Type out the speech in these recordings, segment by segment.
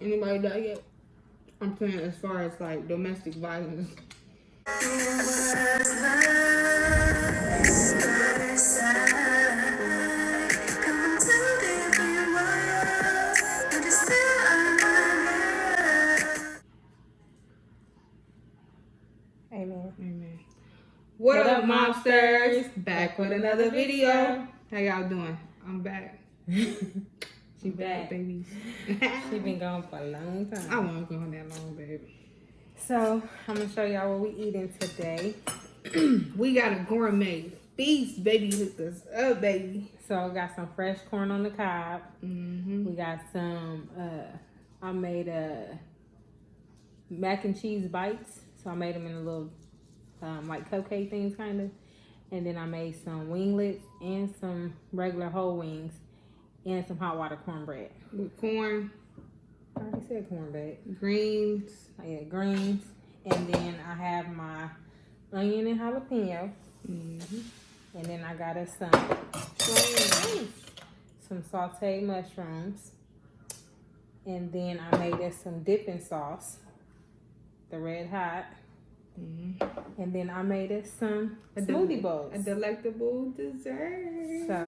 Anybody die yet? I'm saying as far as like domestic violence. Amen. Amen. What up, mobsters? Back with another video. How y'all doing? I'm back. She back, babies. She been gone for a long time. I wasn't going that long, baby. So I'm gonna show y'all what we eating today. We got a gourmet feast, baby. Hooked us up, baby. So we got some fresh corn on the cob. Mm-hmm. We got some. I made mac and cheese bites. So I made them in a little like cupcake things, kind of. And then I made some winglets and some regular whole wings and some hot water cornbread. With corn. I already said cornbread. Greens. Oh, yeah, greens. And then I have my onion and jalapeno. Mm-hmm. And then I got us some sauteed mushrooms. And then I made us some dipping sauce, the red hot. Mm-hmm. And then I made us some smoothie bowls. A delectable dessert. So,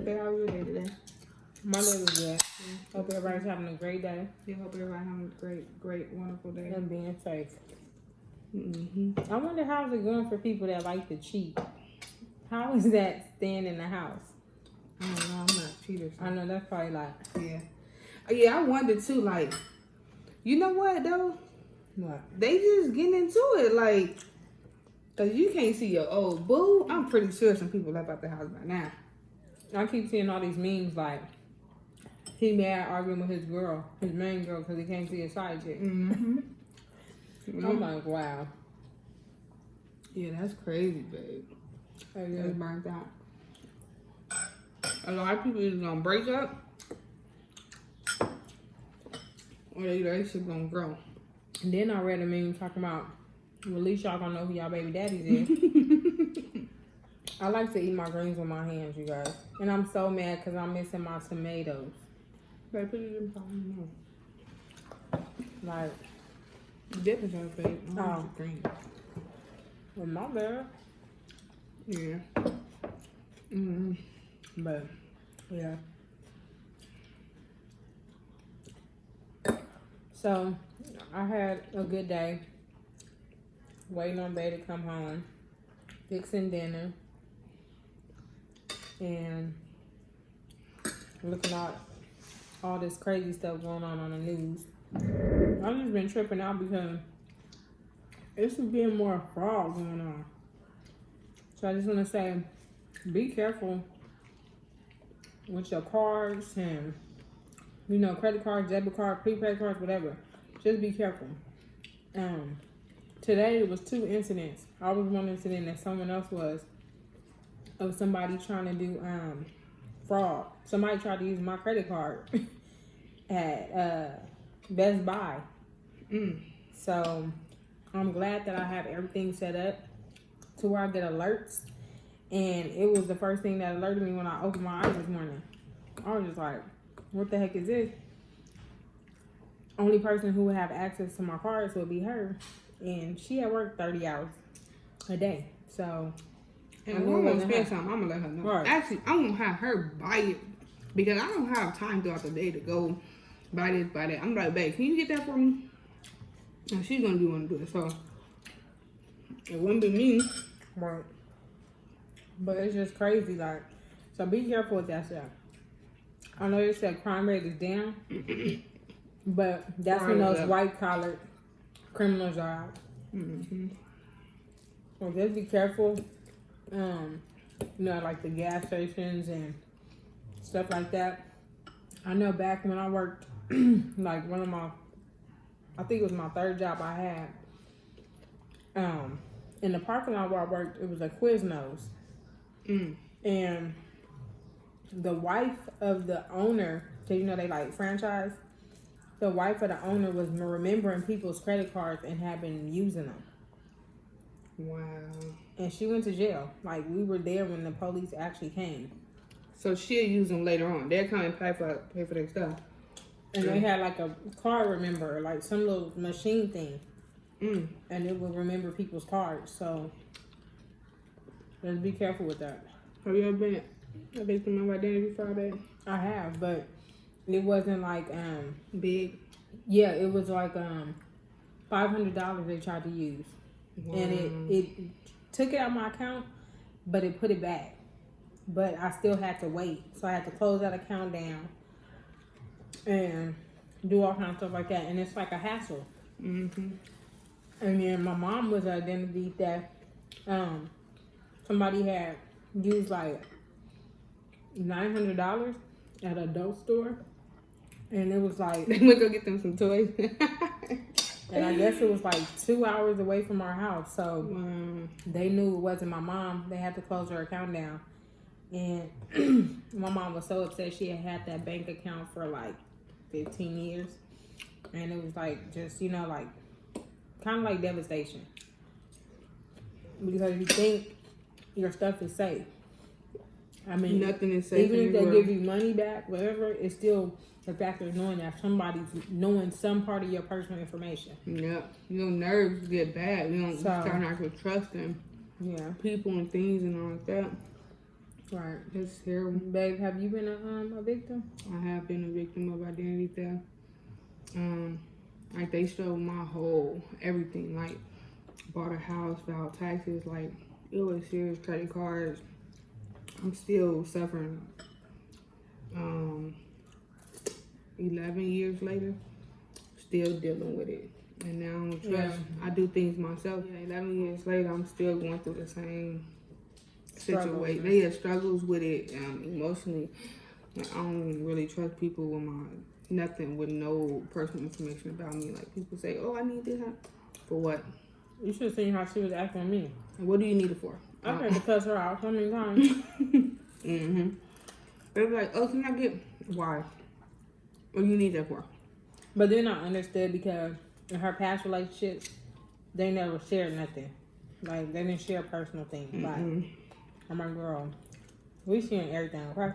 how was your day today? my day was good. Hope everybody's having a great day. Yeah, hope everybody having a great, wonderful day. And being safe. Mm-hmm. I wonder how's it going for people that like to cheat. How is that staying in the house? I don't know. I'm not a cheater. So. I know that's probably like, yeah. Yeah, I wonder too, like, you know what though? what? They just getting into it, like, cause you can't see your old boo. I'm pretty sure some people left out the house by now. I keep seeing all these memes like, he mad arguing with his girl, his main girl, because he can't see his side chick. Mm-hmm. I'm like, wow. Yeah, that's crazy, babe. That's burnt out. A lot of people either gonna break up or their relationship gonna grow. And then I read a meme talking about, well, at least y'all gonna know who y'all baby daddies is. I like to eat my greens with my hands, you guys. And I'm so mad because I'm missing my tomatoes. Babe, put it in the Like, dip is our babe. I want your green. well, my bad. Yeah. Mm-hmm. But, yeah. So, I had a good day. Waiting on Bay to come home. Fixing dinner. And looking at all this crazy stuff going on the news. I've just been tripping out because it's being more fraud going on. So I just want to say, be careful with your cards and, you know, credit cards, debit cards, prepaid cards, whatever. Just be careful. Today it was 2 incidents. I was one incident that someone else was of somebody trying to do fraud. Somebody tried to use my credit card at Best Buy. So I'm glad that I have everything set up to where I get alerts. And it was the first thing that alerted me when I opened my eyes this morning. I was just like, what the heck is this? Only person who would have access to my cards would be her. And she had worked 30 hours a day. So, and I'm gonna spend something, I'm gonna let her know. Right. Actually, I'm gonna have her buy it because I don't have time throughout the day to go buy this, buy that. I'm like, babe, can you get that for me? And she's gonna want to do it. So it wouldn't be me. Right. But it's just crazy, like, so be careful with that stuff. I know you said crime rate is down, but that's when those white-collar criminals are out. Mm-hmm. So just be careful, you know, like the gas stations and stuff like that. I know back when I worked, like one of my, I think it was my 3rd job I had, in the parking lot where I worked, it was a Quiznos. And the wife of the owner, because you know they like franchise, the wife of the owner was remembering people's credit cards and had been using them. Wow. And she went to jail. Like, we were there when the police actually came. So she'll use them later on. They'll come and pay for their stuff. And they had like a card remember, like some little machine thing. And it will remember people's cards. So let's be careful with that. Have you ever been a victim of identity fraud? I have, but it wasn't like Big. yeah, it was like $500 they tried to use. Wow. And it took it out of my account, but it put it back. But I still had to wait. So I had to close that account down and do all kinds of stuff like that. And it's like a hassle. Mm-hmm. And then my mom was an identity that somebody had used like $900 at a dope store. And it was like... They went to go get them some toys. And I guess it was like 2 hours away from our house. So they knew it wasn't my mom. They had to close her account down. And my mom was so upset. She had that bank account for like 15 years. And it was like just, you know, like kind of like devastation. Because you think your stuff is safe. I mean, nothing is safe. Even if they give you money back, whatever, it's still the fact of knowing that somebody's knowing some part of your personal information. Yeah. Your nerves get bad. You don't start not to trust them. Yeah. People and things and all like that. Right. It's terrible. Babe, have you been a victim? I have been a victim of identity theft. Like they stole my whole everything. Like bought a house, filed taxes. Like it was serious. Credit cards. I'm still suffering. 11 years later, still dealing with it. And now I don't trust. I do things myself. Yeah, 11 years later, I'm still going through the same situation. They have struggles with it emotionally. Like, I don't really trust people with nothing with no personal information about me. Like people say, "Oh, I need this." For what? You should have seen how she was acting with me. And what do you need it for? I had to cuss her out so many times. They're like, "Oh, can I get why? What do you need that for?" But then I understood because in her past relationships, they never shared nothing. Like they didn't share personal things. Like I'm like, girl, we sharing everything, okay?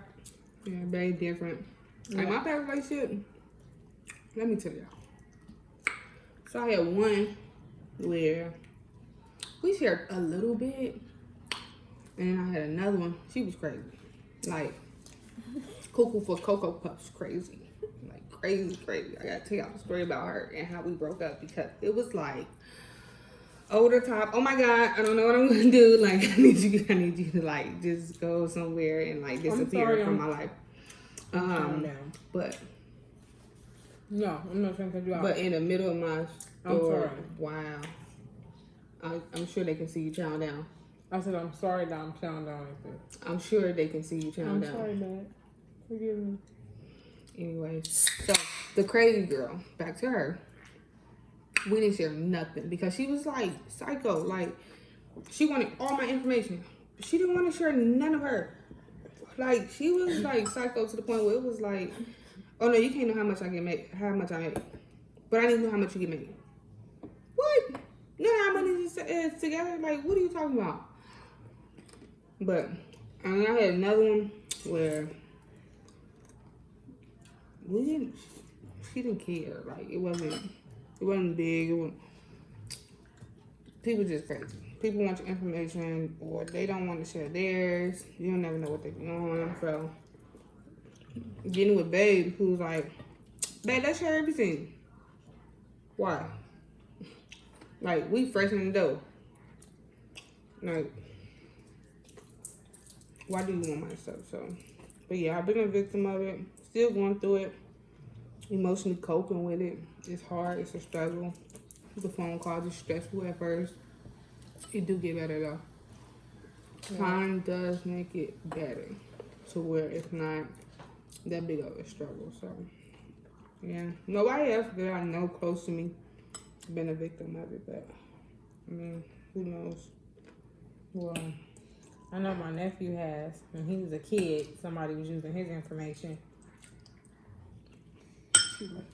Yeah, very different. Like my past relationship, let me tell y'all. So I had one where we shared a little bit, and then I had another one. She was crazy, like cuckoo for Cocoa Puffs, crazy, like crazy. I gotta tell y'all the story about her and how we broke up because it was like over the top. Oh my God, I don't know what I'm gonna do. Like I need you to like just go somewhere and like disappear from my life. But no, I'm not trying to cut you out. But in the middle of my store, wow. I'm sure they can see you chowing down. I said, I'm sorry that I'm chowing down like this. I'm sure they can see you chowing down. I'm sorry, Dad. Forgive me. Anyways, so the crazy girl, back to her. We didn't share nothing because she was like psycho. Like she wanted all my information. She didn't want to share none of her. Like she was like psycho to the point where it was like, oh no, you can't know how much I make, but I need to know how much you get made. What? You know how money is together? Like, what are you talking about? But I had another one where she didn't care. Like it wasn't big. People just crazy. People want your information or they don't want to share theirs. You don't never know what they're doing. So getting with Babe, who's like, "Babe, let's share everything." Why? Like we fresh in the dough. Like, why do you want my stuff? So, but yeah, I've been a victim of it. Still going through it. Emotionally coping with it. It's hard. It's a struggle. The phone calls are stressful at first. It do get better though. Yeah. Time does make it better to where it's not that big of a struggle. So, yeah. Nobody else that I know close to me been a victim of it, but I mean, who knows? Well, I know my nephew has. When he was a kid, somebody was using his information.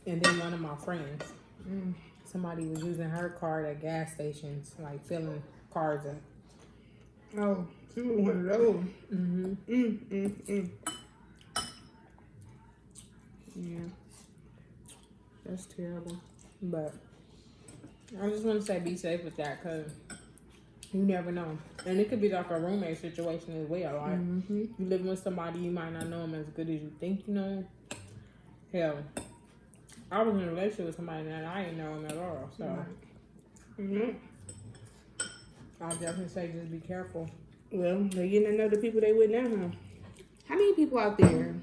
And then one of my friends, somebody was using her card at gas stations, like filling cards at. Oh, you were one of those. Mm-hmm. Yeah. That's terrible. But I just want to say be safe with that because you never know. And it could be like a roommate situation as well. Like, you living with somebody, you might not know them as good as you think you know 'em. Hell, I was in a relationship with somebody that I didn't know him at all. So I'll definitely say just be careful. Well, they're getting to know the people they with now, huh? How many people out there,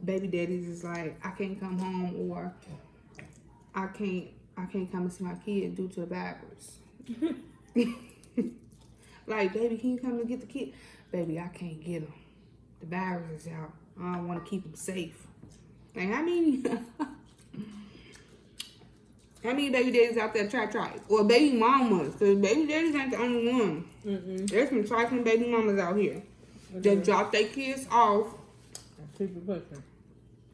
baby daddies, is like, I can't come home, or I can't come and see my kid due to the virus. Like, baby, can you come and get the kid? Baby, I can't get them. The virus is out. I don't want to keep them safe. Like, how many baby daddies out there try? Or baby mamas, because baby daddies ain't the only one. There's some trifling baby mamas out here that drop their kids off Keep it pushing.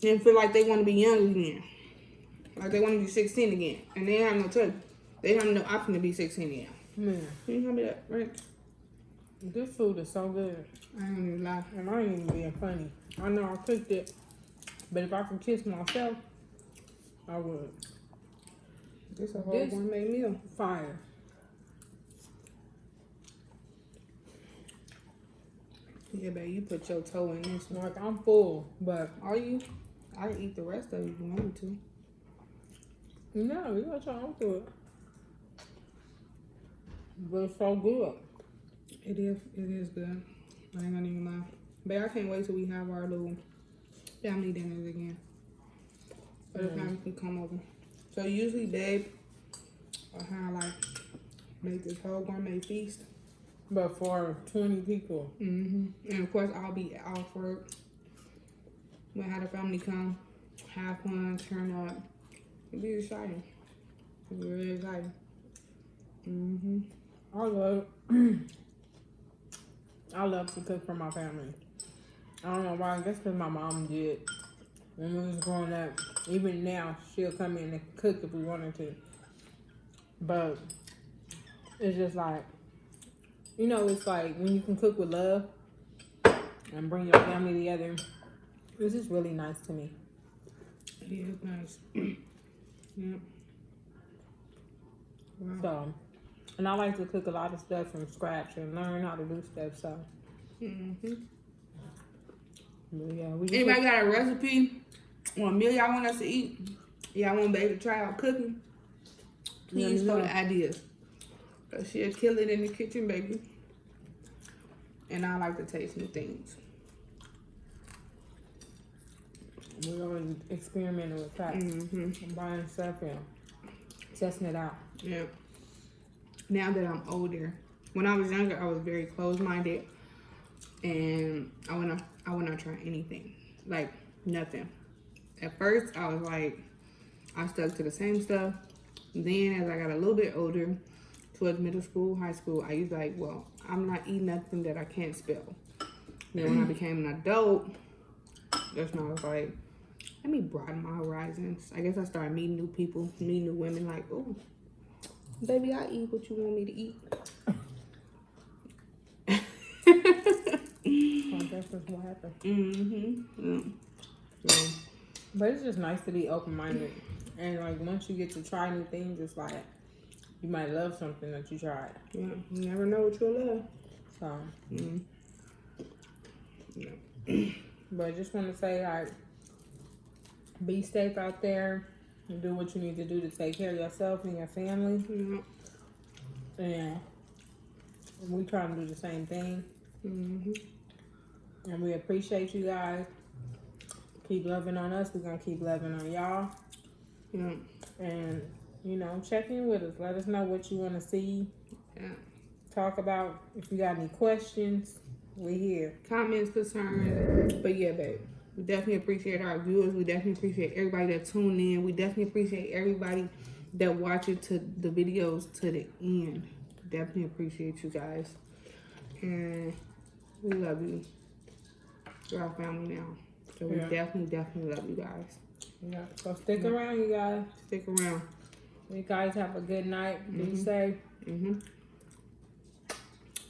and feel like they want to be young again. Like they want to be 16 again. And they have no choice. They have no option to be 16 again. Man, Can you tell me that, right? this food is so good. I ain't even lie. And I ain't even being funny. I know I cooked it, but if I could kiss myself, I would. This a whole gourmet meal. Fire. Yeah, babe, you put your toe in this one. Like, I'm full, but Are you? I'd eat the rest of it if you wanted to. no, you got your own to it. But it's so good. It is good. I ain't gonna even lie. Babe, I can't wait till we have our little family dinners again. So the family can come over. So usually, babe, I'll have like make this whole gourmet feast. But for 20 people. And of course, I'll be out for it. We'll have the family come, have fun, turn up. It'll be exciting. It'll be really exciting. I love to cook for my family. I don't know why. I guess because my mom did when we was growing up. Even now, she'll come in and cook if we wanted to. But it's just like, you know, it's like when you can cook with love and bring your family together. It's just really nice to me. Yeah, it's nice. Yep. Wow. So, and I like to cook a lot of stuff from scratch and learn how to do stuff. So, but yeah, we Anybody got a recipe or a meal y'all want us to eat? Y'all want baby to try out cooking? Please throw the ideas. Cause she'll kill it in the kitchen, baby. And I like to taste new things. We're always experimenting with that. And buying stuff and testing it out. Yeah. Now that I'm older, when I was younger, I was very closed-minded, and I would not try anything, like nothing. At first, I was like, I stuck to the same stuff. Then, as I got a little bit older, towards middle school, high school, I was like, well, I'm not eating nothing that I can't spell. Then when I became an adult, that's when I was like, let me broaden my horizons. I guess I started meeting new people, meeting new women, like, oh, baby, I eat what you want me to eat. I guess that's what happened. Yeah. But it's just nice to be open-minded. And, like, once you get to try new things, it's like, you might love something that you tried. Yeah, you never know what you'll love. So, Yeah. but I just want to say, like, be safe out there and do what you need to do to take care of yourself and your family. And we try to do the same thing. And we appreciate you guys. Keep loving on us. We're going to keep loving on y'all. And, you know, check in with us. Let us know what you want to see. Talk about. If you got any questions, we're here. Comments, concerns. But yeah, babe, we definitely appreciate our viewers. We definitely appreciate everybody that tuned in. We definitely appreciate everybody that watches to the videos to the end. Definitely appreciate you guys. And we love you. You're our family now. So we definitely love you guys. Yeah. So stick around, you guys. Stick around. You guys have a good night. Be safe.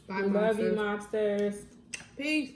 Bye, We love you, monsters. mobsters. Peace.